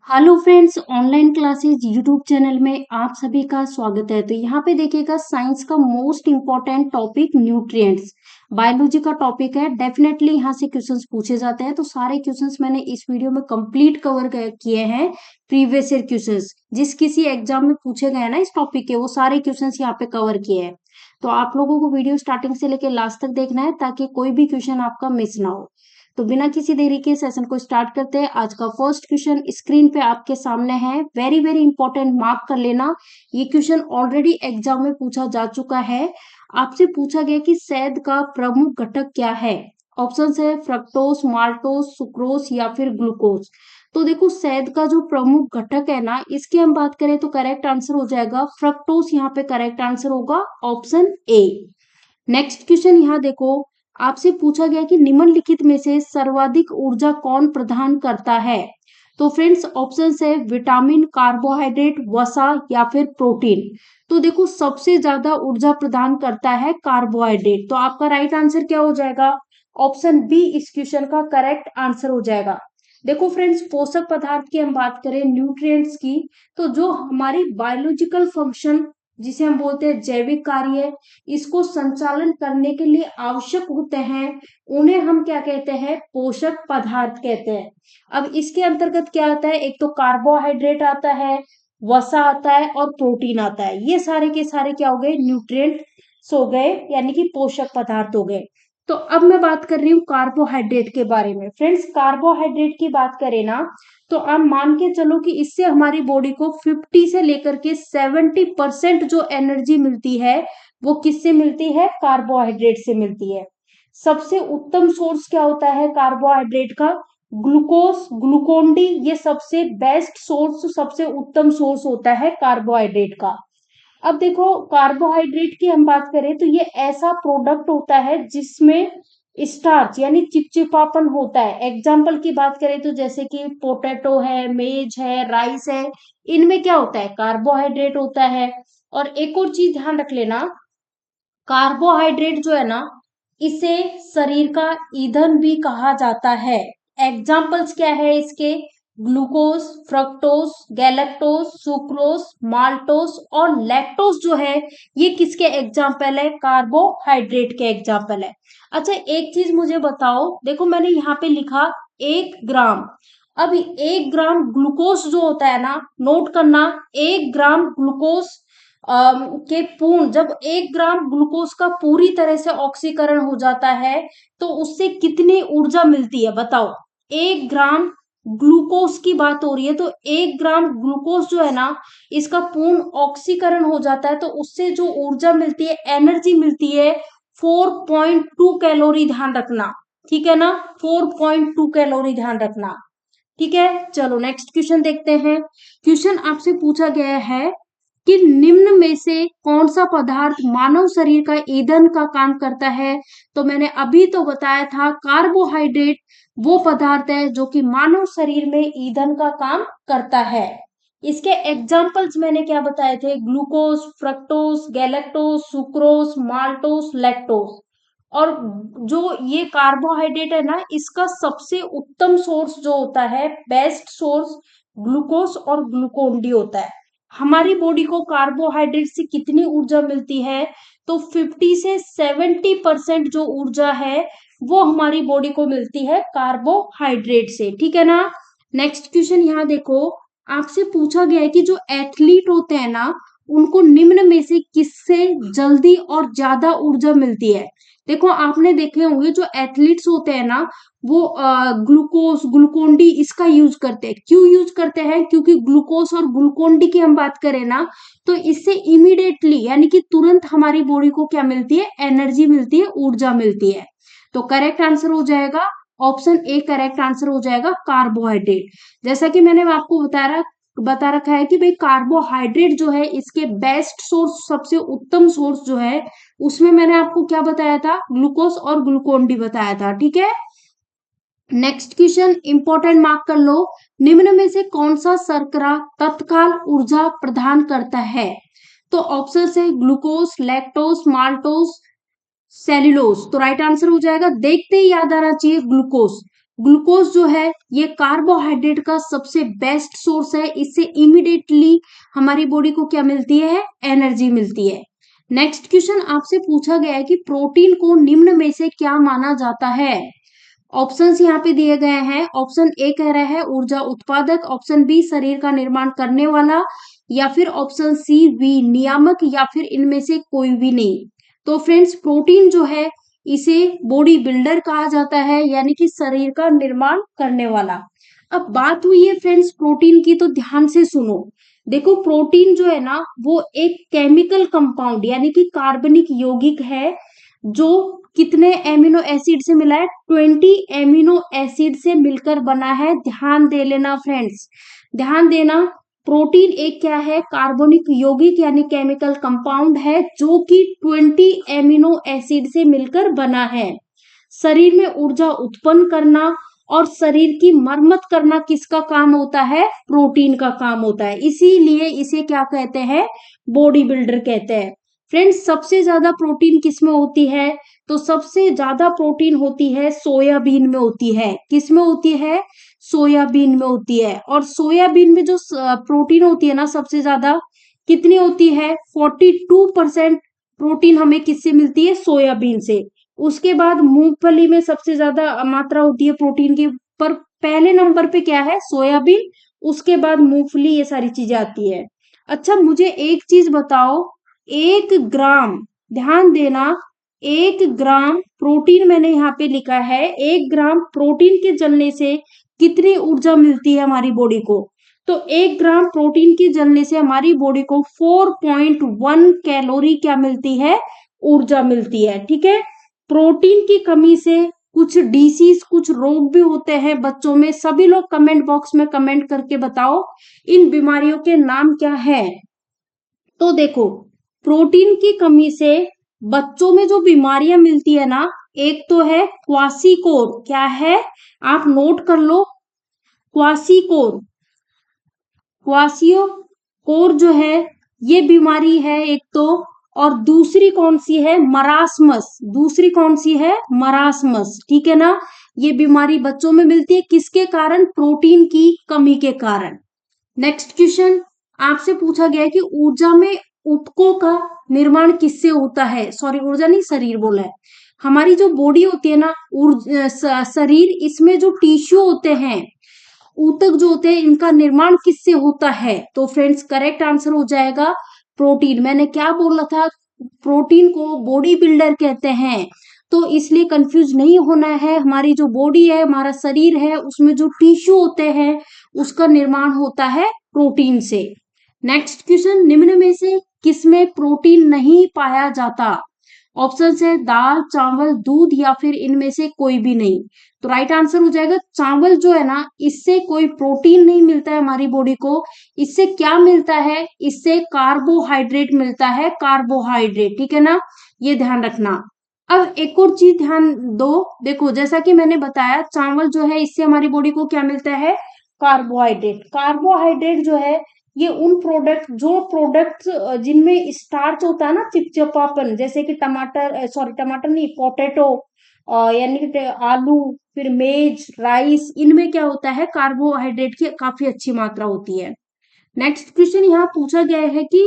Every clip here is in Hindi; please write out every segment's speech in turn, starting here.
Hello friends, online classes YouTube channel में आप सभी का स्वागत है। तो यहाँ पे देखिएगा, साइंस का most important topic nutrients biology का टॉपिक है। डेफिनेटली यहाँ से क्वेश्चंस पूछे जाते हैं, तो सारे क्वेश्चंस मैंने इस वीडियो में कंप्लीट कवर किए हैं। प्रीवियस ईयर क्वेश्चंस जिस किसी एग्जाम में पूछे गए हैं ना इस टॉपिक के, वो सारे क्वेश्चंस यहाँ पे कवर किए हैं। तो आप लोगों को वीडियो स्टार्टिंग से लेकर लास्ट तक देखना है ताकि कोई भी क्वेश्चन आपका मिस ना हो। तो बिना किसी देरी के सेशन को स्टार्ट करते हैं। आज का फर्स्ट क्वेश्चन स्क्रीन पे आपके सामने है। वेरी वेरी इंपॉर्टेंट, मार्क कर लेना। ये क्वेश्चन ऑलरेडी एग्जाम में पूछा जा चुका है। आपसे पूछा गया कि शहद का प्रमुख घटक क्या है। ऑप्शन है फ्रक्टोज, माल्टोज, सुक्रोज या फिर ग्लूकोज। तो देखो, शहद का जो प्रमुख घटक है ना, इसकी हम बात करें तो करेक्ट आंसर हो जाएगा फ्रक्टोज। यहाँ पे करेक्ट आंसर होगा ऑप्शन ए। नेक्स्ट क्वेश्चन यहाँ देखो, आपसे पूछा गया कि निम्नलिखित में से सर्वाधिक ऊर्जा कौन प्रदान करता है। तो फ्रेंड्स, ऑप्शन है विटामिन, कार्बोहाइड्रेट, वसा या फिर प्रोटीन। तो देखो, सबसे ज्यादा ऊर्जा प्रदान करता है कार्बोहाइड्रेट। तो आपका राइट आंसर क्या हो जाएगा? ऑप्शन बी इस क्वेश्चन का करेक्ट आंसर हो जाएगा। देखो फ्रेंड्स, पोषक पदार्थ की हम बात करें, न्यूट्रिएंट्स की, तो जो हमारी बायोलॉजिकल फंक्शन जिसे हम बोलते हैं जैविक कार्य, इसको संचालन करने के लिए आवश्यक होते हैं, उन्हें हम क्या कहते हैं? पोषक पदार्थ कहते हैं। अब इसके अंतर्गत क्या आता है? एक तो कार्बोहाइड्रेट आता है, वसा आता है और प्रोटीन आता है। ये सारे के सारे क्या हो गए? न्यूट्रिएंट्स हो गए, यानी कि पोषक पदार्थ हो गए। तो अब मैं बात कर रही हूँ कार्बोहाइड्रेट के बारे में। फ्रेंड्स, कार्बोहाइड्रेट की बात करें ना, तो आप मान के चलो कि इससे हमारी बॉडी को 50 से लेकर के 70% जो एनर्जी मिलती है, वो किससे मिलती है? कार्बोहाइड्रेट से मिलती है। सबसे उत्तम सोर्स क्या होता है कार्बोहाइड्रेट का? Glucose, glucon D. ये सबसे बेस्ट सोर्स, सबसे उत्तम सोर्स होता है कार्बोहाइड्रेट का। अब देखो, कार्बोहाइड्रेट की हम बात करें तो ये ऐसा प्रोडक्ट होता है जिसमें स्टार्च यानी चिपचिपापन होता है। एग्जाम्पल की बात करें तो जैसे कि पोटैटो है, मेज है, राइस है, इनमें क्या होता है? कार्बोहाइड्रेट होता है। और एक और चीज ध्यान रख लेना, कार्बोहाइड्रेट जो है ना, इसे शरीर का ईंधन भी कहा जाता है। एग्जाम्पल्स क्या है इसके? Glucose, fructose, galactose, sucrose, maltose और लैक्टोज जो है, ये किसके एग्जाम्पल है? कार्बोहाइड्रेट के एग्जाम्पल है। अच्छा, एक चीज मुझे बताओ, देखो मैंने यहाँ पे लिखा 1 ग्राम। अब 1 ग्राम ग्लूकोज जो होता है ना, नोट करना, 1 ग्राम ग्लूकोज के पूर्ण, जब 1 ग्राम ग्लूकोज का पूरी तरह से ऑक्सीकरण हो जाता है, तो उससे कितनी ऊर्जा मिलती है बताओ? 1 ग्राम ग्लूकोज की बात हो रही है, तो 1 ग्राम ग्लूकोज जो है ना, इसका पूर्ण ऑक्सीकरण हो जाता है, तो उससे जो ऊर्जा मिलती है, एनर्जी मिलती है, 4.2 कैलोरी। ध्यान रखना, ठीक है ना? 4.2 कैलोरी ध्यान रखना, ठीक है। चलो नेक्स्ट क्वेश्चन देखते हैं। क्वेश्चन आपसे पूछा गया है कि निम्न में से कौन सा पदार्थ मानव शरीर का ईंधन का काम करता है। तो मैंने अभी तो बताया था, कार्बोहाइड्रेट वो पदार्थ है जो कि मानव शरीर में ईंधन का काम करता है। इसके एग्जाम्पल्स मैंने क्या बताए थे? Glucose, fructose, galactose, sucrose, maltose, lactose. और जो ये कार्बोहाइड्रेट है ना, इसका सबसे उत्तम सोर्स जो होता है, बेस्ट सोर्स, ग्लूकोज और ग्लूकोन डी होता है। हमारी बॉडी को कार्बोहाइड्रेट से कितनी ऊर्जा मिलती है? तो 50 से 70% जो ऊर्जा है, वो हमारी बॉडी को मिलती है कार्बोहाइड्रेट से, ठीक है ना? नेक्स्ट क्वेश्चन यहाँ देखो, आपसे पूछा गया है कि जो एथलीट होते हैं ना, उनको निम्न में से किससे जल्दी और ज्यादा ऊर्जा मिलती है। देखो, आपने देखे होंगे जो एथलीट्स होते हैं ना, वो ग्लूकोज, ग्लूकोन डी इसका यूज करते हैं। क्यों यूज करते हैं? क्योंकि ग्लूकोज और ग्लूकोन डी की हम बात करें ना, तो इससे इमीडिएटली यानी कि तुरंत हमारी बॉडी को क्या मिलती है? एनर्जी मिलती है, ऊर्जा मिलती है। तो करेक्ट आंसर हो जाएगा ऑप्शन ए, करेक्ट आंसर हो जाएगा कार्बोहाइड्रेट। जैसा कि मैंने आपको बता रखा है कि भाई कार्बोहाइड्रेट जो है, इसके बेस्ट सोर्स, सबसे उत्तम सोर्स जो है, उसमें मैंने आपको क्या बताया था? ग्लूकोज और ग्लूकोन डी बताया था, ठीक है। नेक्स्ट क्वेश्चन इंपॉर्टेंट, मार्क कर लो। निम्न में से कौन सा शर्करा तत्काल ऊर्जा प्रदान करता है? तो ऑप्शन है ग्लूकोज, लैक्टोज, माल्टोज, सेल्यूलोज। तो राइट आंसर हो जाएगा, देखते ही याद आना चाहिए, ग्लूकोज। ग्लूकोज जो है ये कार्बोहाइड्रेट का सबसे बेस्ट सोर्स है, इससे इमीडिएटली हमारी बॉडी को क्या मिलती है, एनर्जी मिलती है। नेक्स्ट क्वेश्चन आपसे पूछा गया है कि प्रोटीन को निम्न में से क्या माना जाता है। ऑप्शंस यहाँ पे दिए गए हैं। ऑप्शन ए कह रहा है ऊर्जा उत्पादक, ऑप्शन बी शरीर का निर्माण करने वाला, या फिर ऑप्शन सी बी नियामक, या फिर इनमें से कोई भी नहीं। तो फ्रेंड्स प्रोटीन जो है इसे बॉडी बिल्डर कहा जाता है, यानी कि शरीर का निर्माण करने वाला। अब बात हुई है फ्रेंड्स प्रोटीन की, तो ध्यान से सुनो। देखो प्रोटीन जो है ना वो एक केमिकल कंपाउंड यानी कि कार्बनिक यौगिक है, जो कितने एमिनो एसिड से मिला है, 20 एमिनो एसिड से मिलकर बना है। ध्यान दे लेना फ्रेंड्स, ध्यान देना। प्रोटीन एक क्या है, कार्बनिक यौगिक यानी केमिकल कंपाउंड है, जो कि 20 एमिनो एसिड से मिलकर बना है। शरीर में ऊर्जा उत्पन्न करना और शरीर की मरम्मत करना किसका काम होता है, प्रोटीन का काम होता है। इसीलिए इसे क्या कहते हैं, बॉडी बिल्डर कहते हैं। फ्रेंड्स सबसे ज्यादा प्रोटीन किसमें होती है, तो सबसे ज्यादा प्रोटीन होती है सोयाबीन में होती है। किसमें होती है, सोयाबीन में होती है। और सोयाबीन में जो प्रोटीन होती है ना सबसे ज्यादा कितनी होती है, 42% प्रोटीन हमें किससे मिलती है, सोयाबीन से। उसके बाद मूंगफली में सबसे ज्यादा मात्रा होती है प्रोटीन की, पर पहले नंबर पे क्या है, सोयाबीन, उसके बाद मूंगफली, ये सारी चीजें आती है। अच्छा मुझे एक चीज बताओ, 1 ग्राम, ध्यान देना, 1 ग्राम प्रोटीन मैंने यहाँ पे लिखा है, 1 ग्राम प्रोटीन के जलने से कितनी ऊर्जा मिलती है हमारी बॉडी को। तो 1 ग्राम प्रोटीन के जलने से हमारी बॉडी को 4.1 कैलोरी क्या मिलती है, ऊर्जा मिलती है। ठीक है, प्रोटीन की कमी से कुछ डिसीज, कुछ रोग भी होते हैं बच्चों में। सभी लोग कमेंट बॉक्स में कमेंट करके बताओ इन बीमारियों के नाम क्या है। तो देखो प्रोटीन की कमी से बच्चों में जो बीमारियां मिलती है ना, एक तो है क्वासीकोर, क्या है, आप नोट कर लो, क्वासीकोर। क्वासियोकोर जो है ये बीमारी है एक तो, और दूसरी कौन सी है, मरासमस। दूसरी कौन सी है, मरासमस। ठीक है ना, ये बीमारी बच्चों में मिलती है किसके कारण, प्रोटीन की कमी के कारण। नेक्स्ट क्वेश्चन आपसे पूछा गया है कि ऊर्जा में ऊतकों का निर्माण किससे होता है, सॉरी ऊर्जा नहीं शरीर बोला है। हमारी जो बॉडी होती है ना, शरीर, इसमें जो टिश्यू होते हैं, ऊतक जो होते हैं, इनका निर्माण किससे होता है। तो फ्रेंड्स करेक्ट आंसर हो जाएगा प्रोटीन। मैंने क्या बोला था, प्रोटीन को बॉडी बिल्डर कहते हैं, तो इसलिए कंफ्यूज नहीं होना है। हमारी जो बॉडी है, हमारा शरीर है, उसमें जो टिश्यू होते हैं उसका निर्माण होता है प्रोटीन से। नेक्स्ट क्वेश्चन, निम्न में से किसमें प्रोटीन नहीं पाया जाता। ऑप्शन है दाल, चावल, दूध, या फिर इनमें से कोई भी नहीं। तो राइट आंसर हो जाएगा चावल जो है ना, इससे कोई प्रोटीन नहीं मिलता है हमारी बॉडी को। इससे क्या मिलता है, इससे कार्बोहाइड्रेट मिलता है, कार्बोहाइड्रेट। ठीक है ना, ये ध्यान रखना। अब एक और चीज ध्यान दो, देखो जैसा कि मैंने बताया चावल जो है इससे हमारी बॉडी को क्या मिलता है, कार्बोहाइड्रेट। कार्बोहाइड्रेट जो है ये उन प्रोडक्ट, जो प्रोडक्ट जिनमें स्टार्च होता है ना, चिपचिपापन, जैसे कि टमाटर, सॉरी टमाटर नहीं, पोटैटो, यानी कि आलू, फिर मेज, राइस, इनमें क्या होता है, कार्बोहाइड्रेट की काफी अच्छी मात्रा होती है। नेक्स्ट क्वेश्चन यहाँ पूछा गया है कि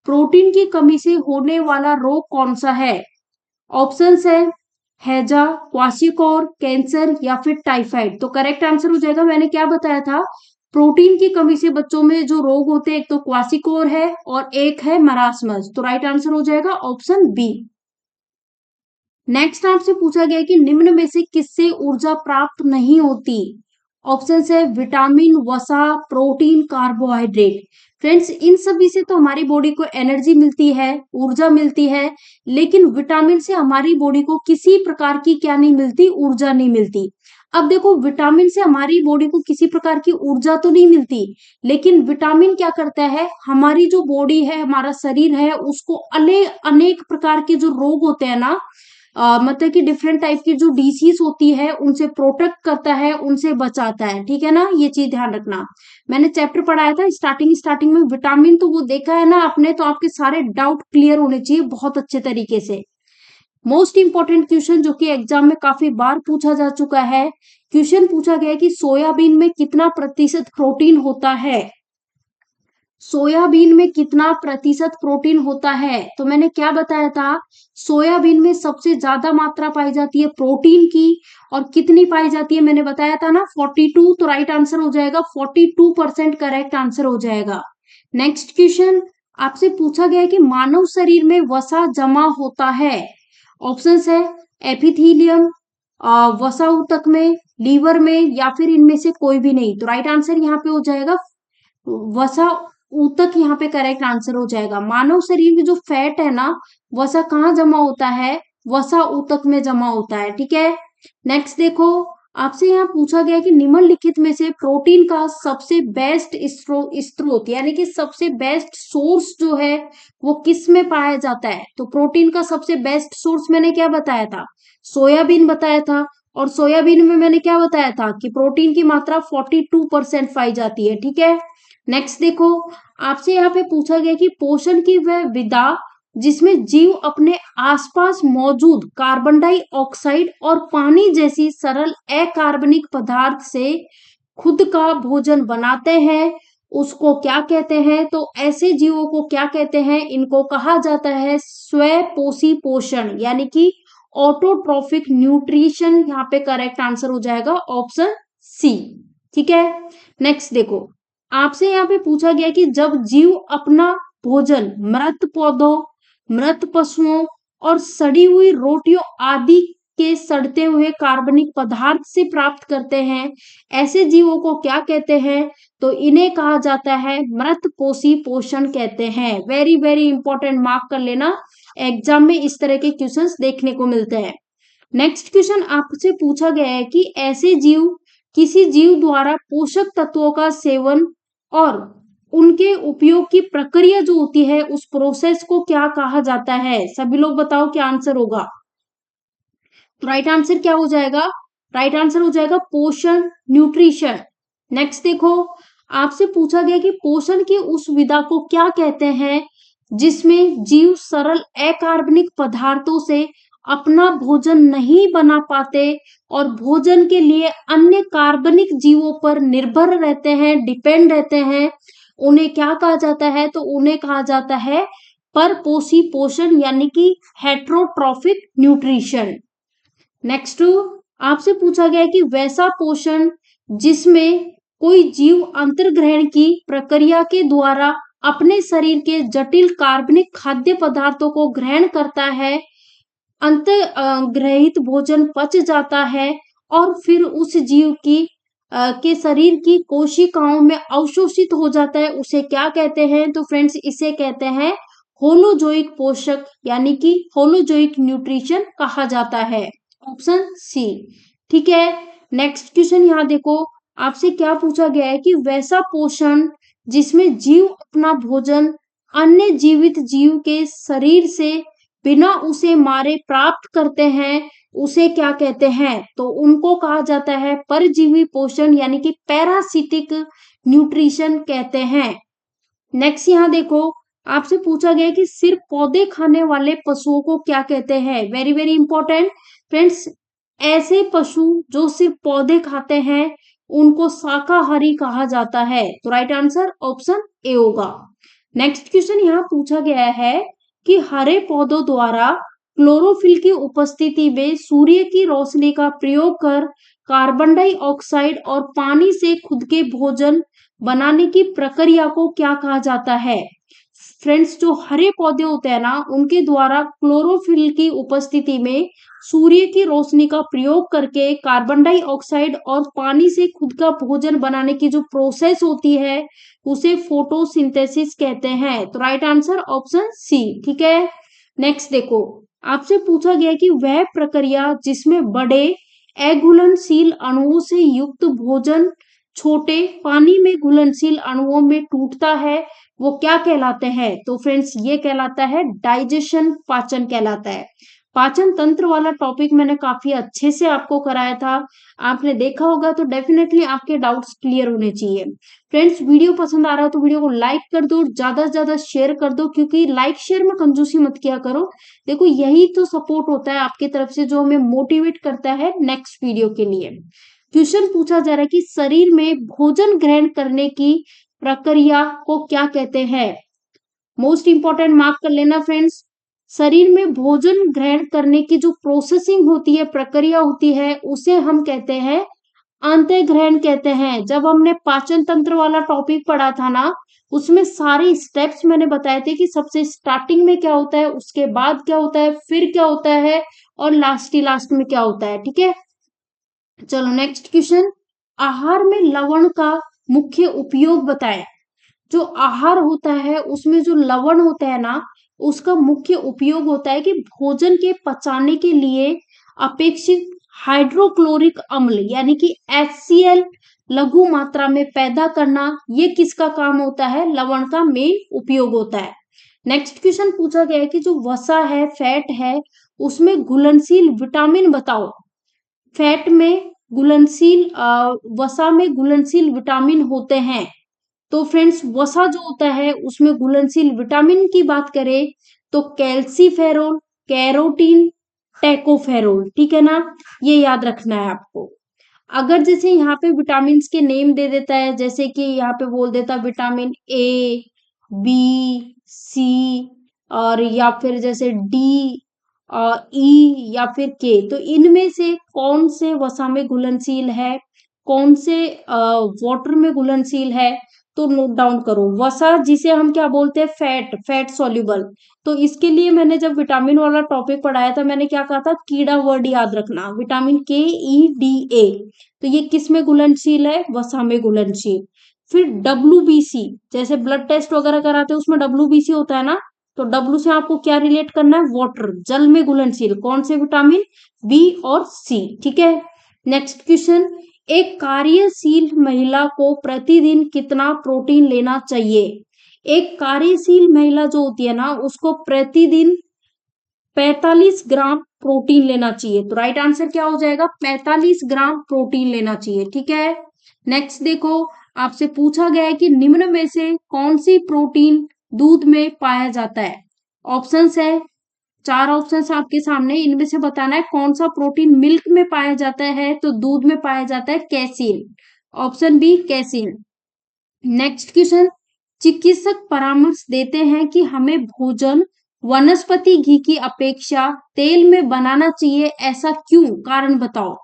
प्रोटीन की कमी से होने वाला रोग कौन सा है। ऑप्शंस है हैजा, क्वाशियोकोर, कैंसर, या फिर टाइफाइड। तो करेक्ट आंसर हो जाएगा, मैंने क्या बताया था, प्रोटीन की कमी से बच्चों में जो रोग होते हैं, एक तो क्वाशियोकोर है और एक है मरासमस। तो राइट आंसर हो जाएगा ऑप्शन बी। नेक्स्ट आपसे पूछा गया कि निम्न में से किससे ऊर्जा प्राप्त नहीं होती। ऑप्शन है विटामिन, वसा, प्रोटीन, कार्बोहाइड्रेट। फ्रेंड्स इन सभी से तो हमारी बॉडी को एनर्जी मिलती है, ऊर्जा मिलती है, लेकिन विटामिन से हमारी बॉडी को किसी प्रकार की क्या नहीं मिलती, ऊर्जा नहीं मिलती। अब देखो विटामिन से हमारी बॉडी को किसी प्रकार की ऊर्जा तो नहीं मिलती, लेकिन विटामिन क्या करता है, हमारी जो बॉडी है, हमारा शरीर है, उसको अनेक प्रकार के जो रोग होते हैं ना, मतलब कि डिफरेंट टाइप की जो डिसीज होती है उनसे प्रोटेक्ट करता है, उनसे बचाता है। ठीक है ना, ये चीज ध्यान रखना। मैंने चैप्टर पढ़ाया था स्टार्टिंग में विटामिन, तो वो देखा है ना आपने, तो आपके सारे डाउट क्लियर होने चाहिए बहुत अच्छे तरीके से। मोस्ट इंपॉर्टेंट क्वेश्चन जो कि एग्जाम में काफी बार पूछा जा चुका है, क्वेश्चन पूछा गया है कि सोयाबीन में कितना प्रतिशत प्रोटीन होता है। सोयाबीन में कितना प्रतिशत प्रोटीन होता है? तो मैंने क्या बताया था, सोयाबीन में सबसे ज्यादा मात्रा पाई जाती है प्रोटीन की, और कितनी पाई जाती है मैंने बताया था ना, 42। तो राइट आंसर हो जाएगा 42% करेक्ट आंसर हो जाएगा। नेक्स्ट क्वेश्चन आपसे पूछा गया है कि मानव शरीर में वसा जमा होता है। ऑप्शंस है एपिथीलियम, वसा ऊतक में, लीवर में, या फिर इनमें से कोई भी नहीं। तो राइट आंसर यहाँ पे हो जाएगा वसा ऊतक, यहाँ पे करेक्ट आंसर हो जाएगा। मानव शरीर में जो फैट है ना, वसा कहाँ जमा होता है, वसा ऊतक में जमा होता है, ठीक है। नेक्स्ट देखो, आपसे यहाँ पूछा गया कि निम्नलिखित में से प्रोटीन का सबसे बेस्ट स्रोत यानी कि सबसे बेस्ट सोर्स जो है वो किस में पाया जाता है। तो प्रोटीन का सबसे बेस्ट सोर्स मैंने क्या बताया था, सोयाबीन बताया था। और सोयाबीन में मैंने क्या बताया था कि प्रोटीन की मात्रा 42% पाई जाती है, ठीक है। नेक्स्ट देखो, आपसे यहाँ पे पूछा गया कि पोषण की वह विधा जिसमें जीव अपने आसपास मौजूद कार्बन डाइऑक्साइड और पानी जैसी सरल अकार्बनिक पदार्थ से खुद का भोजन बनाते हैं, उसको क्या कहते हैं। तो ऐसे जीवों को क्या कहते हैं, इनको कहा जाता है स्वपोषी पोषण यानी कि ऑटोट्रॉफिक न्यूट्रिशन। यहाँ पे करेक्ट आंसर हो जाएगा ऑप्शन सी, ठीक है। नेक्स्ट देखो, आपसे यहाँ पे पूछा गया कि जब जीव अपना भोजन मृत पौधों, मृत पशुओं और सड़ी हुई रोटियों आदि के सड़ते हुए कार्बनिक पदार्थ से प्राप्त करते हैं, ऐसे जीवों को क्या कहते हैं। तो इन्हें कहा जाता है मृत पोषी पोषण कहते हैं। वेरी वेरी इंपॉर्टेंट, मार्क कर लेना, एग्जाम में इस तरह के क्वेश्चंस देखने को मिलते हैं। नेक्स्ट क्वेश्चन आपसे पूछा गया है कि ऐसे जीव, किसी जीव द्वारा पोषक तत्वों का सेवन और उनके उपयोग की प्रक्रिया जो होती है उस प्रोसेस को क्या कहा जाता है। सभी लोग बताओ क्या आंसर होगा। तो राइट आंसर क्या हो जाएगा, राइट आंसर हो जाएगा पोषण, न्यूट्रिशन। नेक्स्ट देखो, आपसे पूछा गया कि पोषण की उस विधा को क्या कहते हैं जिसमें जीव सरल अकार्बनिक पदार्थों से अपना भोजन नहीं बना पाते और भोजन के लिए अन्य कार्बनिक जीवों पर निर्भर रहते हैं, डिपेंड रहते हैं, उन्हें क्या कहा जाता है। तो उन्हें कहा जाता है परपोषी पोषण यानी कि हेट्रोट्रॉफिक न्यूट्रिशन। नेक्स्ट आपसे पूछा गया है कि वैसा पोषण जिसमें कोई जीव अंतर्ग्रहण की प्रक्रिया के द्वारा अपने शरीर के जटिल कार्बनिक खाद्य पदार्थों को ग्रहण करता है, अंतर्ग्रहित भोजन पच जाता है और फिर उस जीव की के शरीर की कोशिकाओं में अवशोषित हो जाता है, उसे क्या कहते हैं। तो फ्रेंड्स इसे कहते हैं होलोजोइक पोषक यानी कि होलोजोइक न्यूट्रिशन कहा जाता है, ऑप्शन सी, ठीक है। नेक्स्ट क्वेश्चन यहाँ देखो, आपसे क्या पूछा गया है कि वैसा पोषण जिसमें जीव अपना भोजन अन्य जीवित जीव के शरीर से बिना उसे मारे प्राप्त करते हैं, उसे क्या कहते हैं। तो उनको कहा जाता है परजीवी पोषण यानी कि पैरासिटिक न्यूट्रिशन कहते हैं। नेक्स्ट यहाँ देखो, आपसे पूछा गया कि सिर्फ पौधे खाने वाले पशुओं को क्या कहते हैं। वेरी वेरी इंपॉर्टेंट फ्रेंड्स, ऐसे पशु जो सिर्फ पौधे खाते हैं उनको शाकाहारी कहा जाता है। तो राइट आंसर ऑप्शन ए होगा। नेक्स्ट क्वेश्चन यहाँ पूछा गया है कि हरे पौधों द्वारा क्लोरोफिल की उपस्थिति में सूर्य की रोशनी का प्रयोग कर कार्बन डाइऑक्साइड और पानी से खुद के भोजन बनाने की प्रक्रिया को क्या कहा जाता है। फ्रेंड्स जो हरे पौधे होते हैं ना, उनके द्वारा क्लोरोफिल की उपस्थिति में सूर्य की रोशनी का प्रयोग करके कार्बन डाइऑक्साइड और पानी से खुद का भोजन बनाने की जो प्रोसेस होती है उसे फोटोसिंथेसिस कहते हैं। तो राइट आंसर ऑप्शन सी, ठीक है। नेक्स्ट देखो, आपसे पूछा गया कि वह प्रक्रिया जिसमें बड़े अघुलनशील अणुओं से युक्त भोजन छोटे पानी में घुलनशील अणुओं में टूटता है वो क्या कहलाते हैं। तो फ्रेंड्स ये कहलाता है डाइजेशन, पाचन कहलाता है। पाचन तंत्र वाला टॉपिक मैंने काफी अच्छे से आपको कराया था, आपने देखा होगा, तो डेफिनेटली आपके डाउट्स क्लियर होने चाहिए। फ्रेंड्स, वीडियो पसंद आ रहा हो तो वीडियो को लाइक कर दो, ज्यादा से ज्यादा शेयर कर दो, क्योंकि लाइक शेयर में कंजूसी मत किया करो। देखो, यही तो सपोर्ट होता है आपकी तरफ से जो हमें मोटिवेट करता है नेक्स्ट वीडियो के लिए। क्वेश्चन पूछा जा रहा है कि शरीर में भोजन ग्रहण करने की प्रक्रिया को क्या कहते हैं? मोस्ट इंपॉर्टेंट, मार्क कर लेना फ्रेंड्स। शरीर में भोजन ग्रहण करने की जो प्रोसेसिंग होती है, प्रक्रिया होती है, उसे हम कहते हैं अंतः ग्रहण कहते हैं। जब हमने पाचन तंत्र वाला टॉपिक पढ़ा था ना, उसमें सारे स्टेप्स मैंने बताए थे कि सबसे स्टार्टिंग में क्या होता है, उसके बाद क्या होता है, फिर क्या होता है, और लास्ट में क्या होता है। ठीक है, चलो नेक्स्ट क्वेश्चन। आहार में लवण का मुख्य उपयोग बताएं। जो आहार होता है उसमें जो लवण होता है ना, उसका मुख्य उपयोग होता है कि भोजन के पचाने के लिए अपेक्षित हाइड्रोक्लोरिक अम्ल यानी कि HCl लघु मात्रा में पैदा करना, ये किसका काम होता है? लवण का मेन उपयोग होता है। नेक्स्ट क्वेश्चन पूछा गया है कि जो वसा है, फैट है, उसमें घुलनशील विटामिन बताओ। फैट में घुलनशील वसा में घुलनशील विटामिन होते हैं। तो फ्रेंड्स, वसा जो होता है उसमें घुलनशील विटामिन की बात करें तो कैल्सीफेरोल, कैरोटीन, टेकोफेरोल। ठीक है ना, ये याद रखना है आपको। अगर जैसे यहाँ पे विटामिन के नेम दे देता है, जैसे कि यहाँ पे बोल देता विटामिन A, B, C, और या फिर जैसे D और E या फिर K, तो इनमें से कौन से वसा में घुलनशील है, कौन से वाटर में घुलनशील है, तो नोट डाउन करो। वसा जिसे हम क्या बोलते हैं? Fat soluble. तो इसके लिए मैंने जब विटामिन वाला टॉपिक पढ़ाया था, मैंने क्या कहा था? कीड़ा वर्ड याद रखना, विटामिन KEDA। तो ये किस में घुलनशील है? वसा में घुलनशील। फिर WBC, जैसे ब्लड टेस्ट वगैरह कराते हैं उसमें WBC होता है ना, तो W से आपको क्या रिलेट करना है? वाटर, जल में घुलनशील। कौन से विटामिन? B और C। ठीक है, नेक्स्ट क्वेश्चन। एक कार्यशील महिला को प्रतिदिन कितना प्रोटीन लेना चाहिए? एक कार्यशील महिला जो होती है ना, उसको प्रतिदिन 45 ग्राम प्रोटीन लेना चाहिए। तो राइट आंसर क्या हो जाएगा? 45 ग्राम प्रोटीन लेना चाहिए। ठीक है, नेक्स्ट देखो, आपसे पूछा गया है कि निम्न में से कौन सी प्रोटीन दूध में पाया जाता है? ऑप्शंस है, 4 ऑप्शंस आपके सामने, इनमें से बताना है कौन सा प्रोटीन मिल्क में पाया जाता है। तो दूध में पाया जाता है casein, option B casein. Next question. चिकित्सक परामर्श देते हैं कि हमें भोजन वनस्पति घी की अपेक्षा तेल में बनाना चाहिए, ऐसा क्यों? कारण बताओ।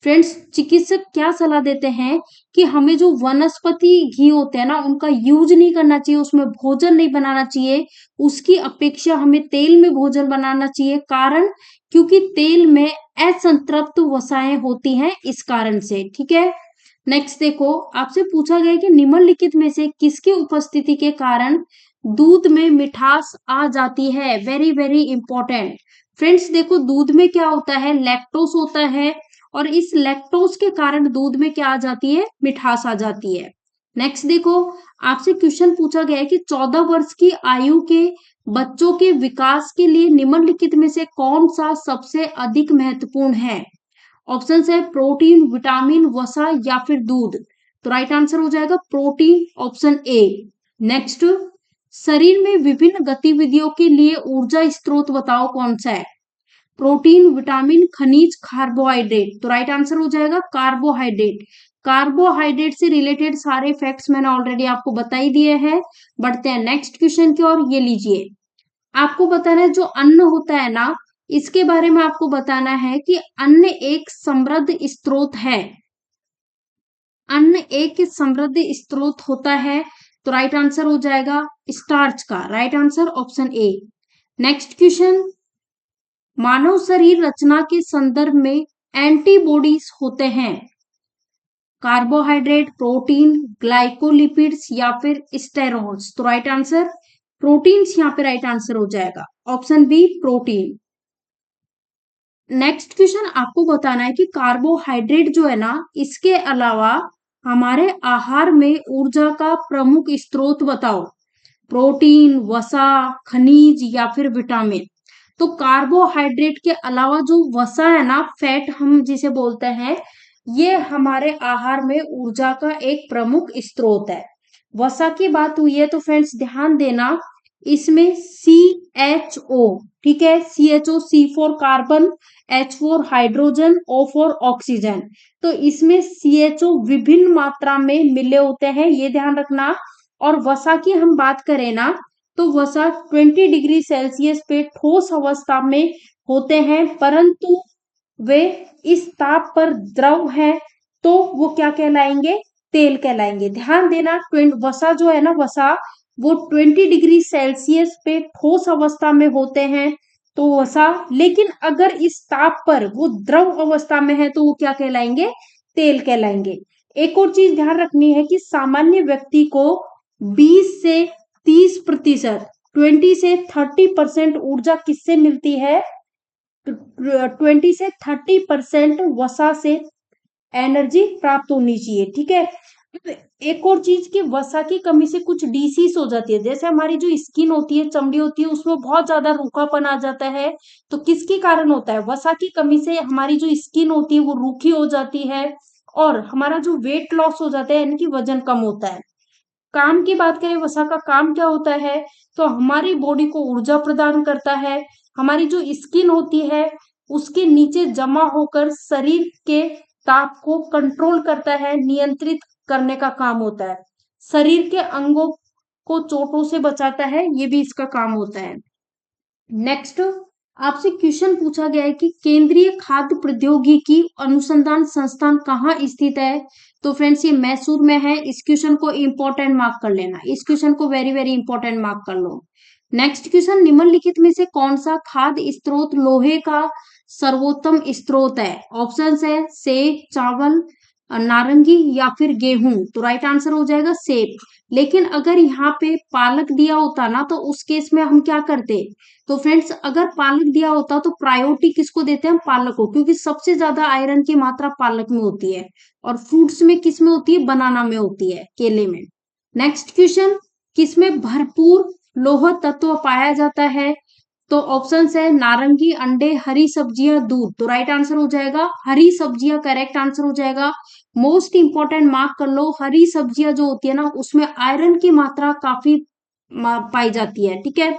फ्रेंड्स, चिकित्सक क्या सलाह देते हैं कि हमें जो वनस्पति घी होते हैं ना, उनका यूज नहीं करना चाहिए, उसमें भोजन नहीं बनाना चाहिए, उसकी अपेक्षा हमें तेल में भोजन बनाना चाहिए। कारण, क्योंकि तेल में असंतृप्त वसाएं होती हैं, इस कारण से। ठीक है, नेक्स्ट देखो, आपसे पूछा गया कि निम्नलिखित में से किसकी उपस्थिति के कारण दूध में मिठास आ जाती है? Very very important. फ्रेंड्स देखो, दूध में क्या होता है? लैक्टोस होता है, और इस लैक्टोस के कारण दूध में क्या आ जाती है? मिठास आ जाती है। नेक्स्ट देखो, आपसे क्वेश्चन पूछा गया है कि 14 वर्ष की आयु के बच्चों के विकास के लिए निम्नलिखित में से कौन सा सबसे अधिक महत्वपूर्ण है? ऑप्शन है प्रोटीन, विटामिन, वसा या फिर दूध। तो राइट आंसर हो जाएगा प्रोटीन, ऑप्शन ए। नेक्स्ट, शरीर में विभिन्न गतिविधियों के लिए ऊर्जा स्रोत बताओ, कौन सा है? प्रोटीन, विटामिन, खनिज, कार्बोहाइड्रेट। तो राइट आंसर हो जाएगा कार्बोहाइड्रेट। कार्बोहाइड्रेट से रिलेटेड सारे फैक्ट्स मैंने ऑलरेडी आपको बता ही दिए हैं। बढ़ते हैं नेक्स्ट क्वेश्चन की ओर। ये लीजिए, आपको बताना है जो अन्न होता है ना, इसके बारे में आपको बताना है कि अन्न एक समृद्ध स्रोत है। अन्न एक समृद्ध स्रोत होता है, तो राइट आंसर हो जाएगा स्टार्च का। Right answer option A. Next question. मानव शरीर रचना के संदर्भ में एंटीबॉडीज होते हैं। कार्बोहाइड्रेट, प्रोटीन, ग्लाइकोलिपिड्स या फिर स्टेरॉल्स। तो राइट आंसर प्रोटीन्स यहाँ पे राइट आंसर हो जाएगा, option B protein. Next question, आपको बताना है कि कार्बोहाइड्रेट जो है ना, इसके अलावा हमारे आहार में ऊर्जा का प्रमुख स्रोत बताओ। प्रोटीन, वसा, खनिज या फिर विटामिन। तो कार्बोहाइड्रेट के अलावा जो वसा है ना, फैट हम जिसे बोलते हैं, ये हमारे आहार में ऊर्जा का एक प्रमुख स्रोत है। वसा की बात हुई है तो फ्रेंड्स ध्यान देना, इसमें CHO, ठीक है, CHO, C for carbon, H for hydrogen, O for oxygen. तो इसमें CHO विभिन्न मात्रा में मिले होते हैं, ये ध्यान रखना। और वसा की हम बात करें ना, तो वसा 20 डिग्री सेल्सियस पे ठोस अवस्था में होते हैं, परंतु वे इस ताप पर द्रव है, तो वो क्या कहलाएंगे, तेल कहलाएंगे। ध्यान देना, वसा जो है ना, वसा वो 20 डिग्री सेल्सियस पे ठोस अवस्था में होते हैं, तो वसा, लेकिन अगर इस ताप पर वो द्रव अवस्था में है तो वो क्या कहलाएंगे, तेल कहलाएंगे। एक और चीज ध्यान रखनी है कि सामान्य व्यक्ति को 20 से 30%, 20 से 30% ऊर्जा किससे मिलती है, 20 से 30% वसा से एनर्जी प्राप्त होनी चाहिए, ठीक है। एक और चीज की, वसा की कमी से कुछ डिसीज हो जाती है, जैसे हमारी जो स्किन होती है, चमड़ी होती है, उसमें बहुत ज्यादा रूखापन आ जाता है। तो किसके कारण होता है, वसा की कमी से हमारी जो स्किन होती है वो रूखी हो जाती है, और हमारा जो वेट लॉस हो जाता है, यानी कि वजन कम होता है। काम की बात करें, वसा का काम क्या होता है, तो हमारी बॉडी को ऊर्जा प्रदान करता है। हमारी जो स्किन होती है उसके नीचे जमा होकर शरीर के ताप को कंट्रोल करता है, नियंत्रित करने का काम होता है। शरीर के अंगों को चोटों से बचाता है, ये भी इसका काम होता है। नेक्स्ट, आपसे क्वेश्चन पूछा गया है कि केंद्रीय खाद्य प्रौद्योगिकी अनुसंधान संस्थान कहाँ स्थित है। तो फ्रेंड्स ये मैसूर में है। इस क्वेश्चन को इंपॉर्टेंट मार्क कर लेना, इस क्वेश्चन को वेरी वेरी इंपॉर्टेंट मार्क कर लो। नेक्स्ट क्वेश्चन, निम्नलिखित में से कौन सा खाद्य स्रोत लोहे का सर्वोत्तम स्रोत है। ऑप्शन है सेब, चावल, नारंगी या फिर गेहूं। तो राइट आंसर हो जाएगा सेब। लेकिन अगर यहाँ पे पालक दिया होता ना, तो उस केस में हम क्या करते, तो फ्रेंड्स अगर पालक दिया होता तो प्रायोरिटी किसको देते हैं, हम पालक को, क्योंकि सबसे ज्यादा आयरन की मात्रा पालक में होती है। और फ्रूट्स में किस में होती है, बनाना में होती है, केले में। नेक्स्ट क्वेश्चन, किसमें भरपूर लौह तत्व पाया जाता है। तो ऑप्शन है नारंगी, अंडे, हरी सब्जियां, दूध। तो राइट आंसर हो जाएगा हरी सब्जियां, करेक्ट आंसर हो जाएगा। मोस्ट इंपॉर्टेंट मार्क कर लो, हरी सब्जियां जो होती है ना, उसमें आयरन की मात्रा काफी पाई जाती है, ठीक है।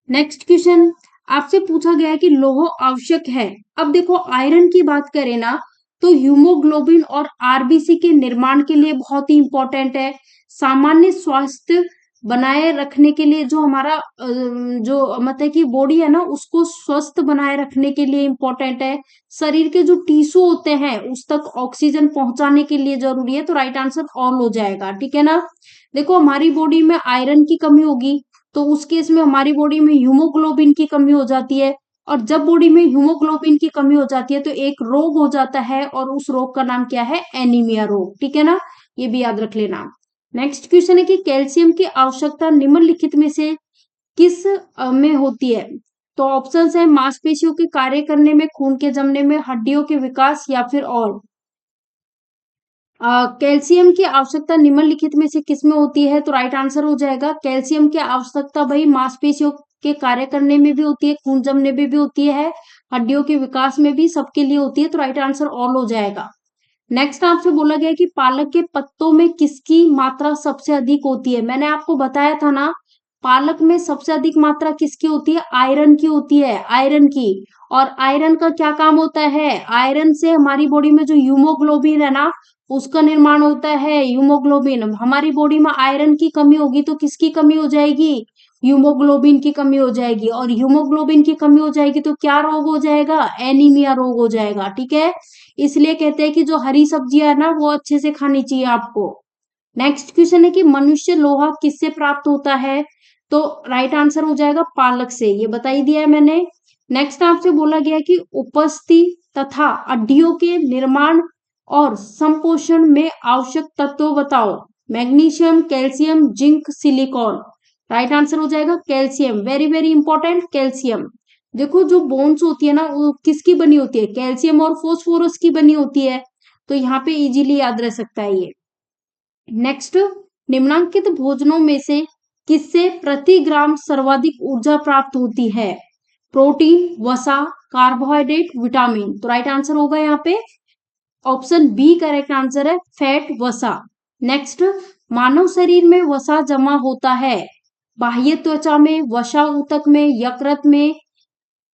नेक्स्ट क्वेश्चन, आपसे पूछा गया है कि लौह आवश्यक है। अब देखो आयरन की बात करें ना, तो हीमोग्लोबिन और आरबीसी के निर्माण के लिए बहुत ही इंपॉर्टेंट है। सामान्य स्वास्थ्य बनाए रखने के लिए, जो हमारा जो मतलब कि बॉडी है ना, उसको स्वस्थ बनाए रखने के लिए इंपॉर्टेंट है। शरीर के जो टिश्यू होते हैं उस तक ऑक्सीजन पहुंचाने के लिए जरूरी है। तो राइट आंसर ऑल हो जाएगा, ठीक है ना। देखो हमारी बॉडी में आयरन की कमी होगी तो उस केस में हमारी बॉडी में हीमोग्लोबिन की कमी हो जाती है, और जब बॉडी में हीमोग्लोबिन की कमी हो जाती है तो एक रोग हो जाता है, और उस रोग का नाम क्या है, एनीमिया रोग, ठीक है ना, ये भी याद रख लेना। नेक्स्ट क्वेश्चन है कि कैल्शियम की आवश्यकता निम्नलिखित में से किस में होती है। तो ऑप्शंस है मांसपेशियों के कार्य करने में, खून के जमने में, हड्डियों के विकास या फिर और। कैल्शियम की आवश्यकता निम्नलिखित में से किसमें होती है। तो राइट आंसर हो जाएगा कैल्शियम की आवश्यकता भाई मांसपेशियों के कार्य करने में भी होती है, खून जमने में भी होती है, हड्डियों के विकास में भी, सबके लिए होती है। तो राइट आंसर ऑल हो जाएगा। नेक्स्ट आपसे बोला गया कि पालक के पत्तों में किसकी मात्रा सबसे अधिक होती है। मैंने आपको बताया था ना, पालक में सबसे अधिक मात्रा किसकी होती है, आयरन की होती है, आयरन की। और आयरन का क्या काम होता है, आयरन से हमारी बॉडी में जो हीमोग्लोबिन है ना, उसका निर्माण होता है। हीमोग्लोबिन, हमारी बॉडी में आयरन की कमी होगी तो किसकी कमी हो जाएगी, हीमोग्लोबिन की कमी हो जाएगी। और हीमोग्लोबिन की कमी हो जाएगी तो क्या रोग हो जाएगा, एनीमिया रोग हो जाएगा, ठीक है। इसलिए कहते हैं कि जो हरी सब्जियां है ना, वो अच्छे से खानी चाहिए आपको। नेक्स्ट क्वेश्चन है कि मनुष्य लोहा किससे प्राप्त होता है। तो राइट आंसर हो जाएगा पालक से, ये बता ही दिया है मैंने। नेक्स्ट आपसे बोला गया कि उपस्थिति तथा हड्डियों के निर्माण और संपोषण में आवश्यक तत्व बताओ। Magnesium, calcium, zinc, silicon. Right answer हो जाएगा calcium, very very important, calcium. देखो जो बोन्स होती है ना, वो किसकी बनी होती है, कैल्शियम और फोस्फोरस की बनी होती है। तो यहाँ पे इजीली याद रह सकता है ये। नेक्स्ट, निम्नांकित भोजनों में से किससे प्रति ग्राम सर्वाधिक ऊर्जा प्राप्त होती है। प्रोटीन, वसा, कार्बोहाइड्रेट, विटामिन। तो राइट आंसर होगा यहाँ पे ऑप्शन बी करेक्ट आंसर है, फैट, वसा। नेक्स्ट, मानव शरीर में वसा जमा होता है बाह्य त्वचा में, वसा ऊतक में, यकृत में,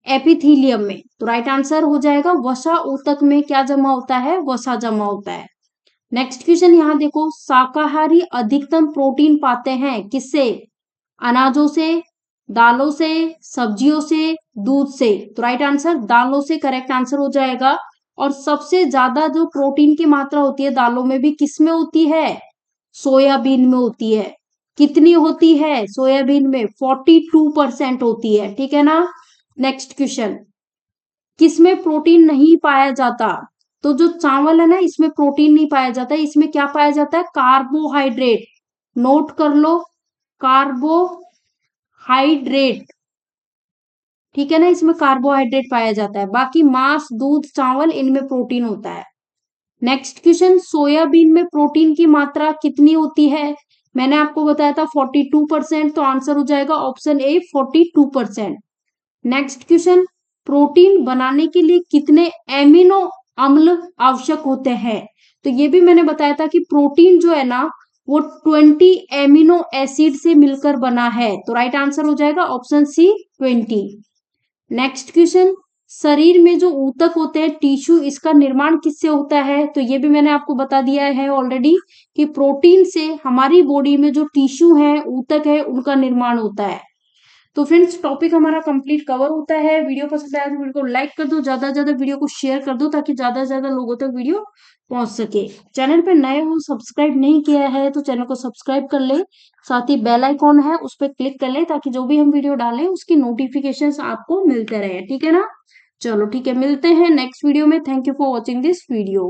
एपिथीलियम में। तो राइट आंसर हो जाएगा वसा ऊतक में क्या जमा होता है, वसा जमा होता है। नेक्स्ट क्वेश्चन यहाँ देखो, शाकाहारी अधिकतम प्रोटीन पाते हैं किससे? अनाजों से, दालों से, सब्जियों से, दूध से। तो राइट आंसर दालों से करेक्ट आंसर हो जाएगा। और सबसे ज्यादा जो प्रोटीन की मात्रा होती है दालों में भी किस में होती है? सोयाबीन में होती है। कितनी होती है सोयाबीन में? 42% होती है, ठीक है ना। नेक्स्ट क्वेश्चन, किसमें प्रोटीन नहीं पाया जाता? तो जो चावल है ना, इसमें प्रोटीन नहीं पाया जाता, इसमें क्या पाया जाता है? कार्बोहाइड्रेट। नोट कर लो, कार्बोहाइड्रेट, ठीक है ना, इसमें कार्बोहाइड्रेट पाया जाता है। बाकी मांस, दूध, चावल, इनमें प्रोटीन होता है। नेक्स्ट क्वेश्चन, सोयाबीन में प्रोटीन की मात्रा कितनी होती है? मैंने आपको बताया था 42%, तो आंसर हो जाएगा option A 42%। Next question, protein बनाने के लिए कितने एमिनो अम्ल आवश्यक होते हैं? तो ये भी मैंने बताया था कि प्रोटीन जो है ना वो 20 एमिनो एसिड से मिलकर बना है। तो राइट आंसर हो जाएगा ऑप्शन सी 20। नेक्स्ट क्वेश्चन, शरीर में जो ऊतक होते हैं, टिश्यू, इसका निर्माण किससे होता है? तो ये भी मैंने आपको बता दिया है ऑलरेडी कि प्रोटीन से हमारी बॉडी में जो टिश्यू है, ऊतक है, उनका निर्माण होता है। तो फ्रेंड्स, टॉपिक हमारा कंप्लीट कवर होता है। वीडियो पसंद आया तो वीडियो को लाइक कर दो, ज्यादा से ज्यादा वीडियो को शेयर कर दो ताकि ज्यादा से ज्यादा लोगों तक वीडियो पहुंच सके। चैनल पे नए हो, सब्सक्राइब नहीं किया है तो चैनल को सब्सक्राइब कर ले, साथ ही बेल आइकॉन है उस पर क्लिक कर ले ताकि जो भी हम वीडियो डालें उसकी नोटिफिकेशन आपको मिलते रहे, ठीक है ना। चलो ठीक है, मिलते हैं नेक्स्ट वीडियो में। Thank you for watching this video.